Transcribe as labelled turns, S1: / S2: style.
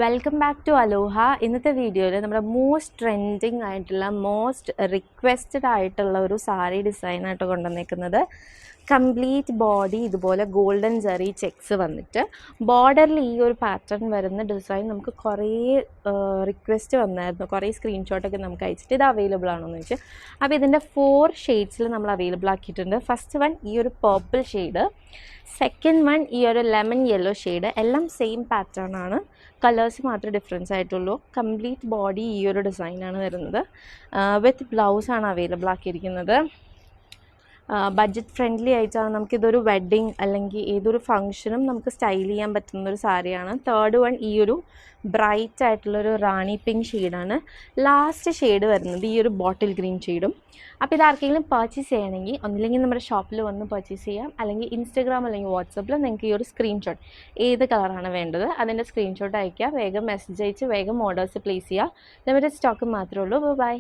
S1: Welcome back to അലോഹ. ഇന്നത്തെ വീഡിയോയിൽ നമ്മുടെ മോസ്റ്റ് ട്രെൻഡിങ് ആയിട്ടുള്ള മോസ്റ്റ് റിക്വസ്റ്റഡ് ആയിട്ടുള്ള ഒരു സാരി ഡിസൈനായിട്ട് കൊണ്ടുവന്നേക്കുന്നത് കംപ്ലീറ്റ് ബോഡി ഇതുപോലെ ഗോൾഡൻ ജറി ചെക്സ് വന്നിട്ട് ബോർഡറിൽ ഈ ഒരു പാറ്റേൺ വരുന്ന ഡിസൈൻ നമുക്ക് കുറേ റിക്വസ്റ്റ് വന്നായിരുന്നു. കുറേ സ്ക്രീൻഷോട്ടൊക്കെ നമുക്ക് അയച്ചിട്ട് ഇത് അവൈലബിൾ ആണെന്ന് വെച്ച്. അപ്പോൾ ഇതിൻ്റെ 4 ഷെയ്ഡ്സിൽ നമ്മൾ അവൈലബിൾ ആക്കിയിട്ടുണ്ട്. ഫസ്റ്റ് വൺ ഈ ഒരു പർപ്പിൾ ഷെയ്ഡ്, സെക്കൻഡ് വൺ ഈ ഒരു ലെമൺ യെല്ലോ ഷെയ്ഡ്. എല്ലാം സെയിം പാറ്റേൺ ആണ്, കളേഴ്സ് മാത്രമേ ഡിഫറൻസ് ആയിട്ടുള്ളൂ. കംപ്ലീറ്റ് ബോഡി ഈ ഒരു ഡിസൈനാണ് വരുന്നത്. വിത്ത് ബ്ലൗസാണ് അവൈലബിൾ ആക്കിയിരിക്കുന്നത്. ബഡ്ജറ്റ് ഫ്രണ്ട്ലി ആയിട്ടാണ് നമുക്കിതൊരു വെഡ്ഡിങ് അല്ലെങ്കിൽ ഏതൊരു ഫംഗ്ഷനും നമുക്ക് സ്റ്റൈൽ ചെയ്യാൻ പറ്റുന്നൊരു സാരിയാണ്. തേർഡ് വൺ ഈ ഒരു ബ്രൈറ്റ് ആയിട്ടുള്ളൊരു റാണി പിങ്ക് ഷെയ്ഡാണ്. ലാസ്റ്റ് ഷെയ്ഡ് വരുന്നത് ഈ ഒരു ബോട്ടിൽ ഗ്രീൻ ഷെയ്ഡും. അപ്പോൾ ഇതാർക്കെങ്കിലും പർച്ചേസ് ചെയ്യണമെങ്കിൽ ഒന്നില്ലെങ്കിൽ നമ്മുടെ ഷോപ്പിൽ വന്ന് പർച്ചേസ് ചെയ്യാം, അല്ലെങ്കിൽ ഇൻസ്റ്റാഗ്രാം അല്ലെങ്കിൽ വാട്സപ്പിൽ നിങ്ങൾക്ക് ഈ ഒരു സ്ക്രീൻഷോട്ട് ഏത് കളറാണ് വേണ്ടത് അതിൻ്റെ സ്ക്രീൻഷോട്ട് അയയ്ക്കുക. വേഗം മെസ്സേജ് അയച്ച് വേഗം ഓർഡേഴ്സ് പ്ലേസ് ചെയ്യുക. ലിമിറ്റഡ് സ്റ്റോക്ക് മാത്രമേ ഉള്ളൂ. ബൈ.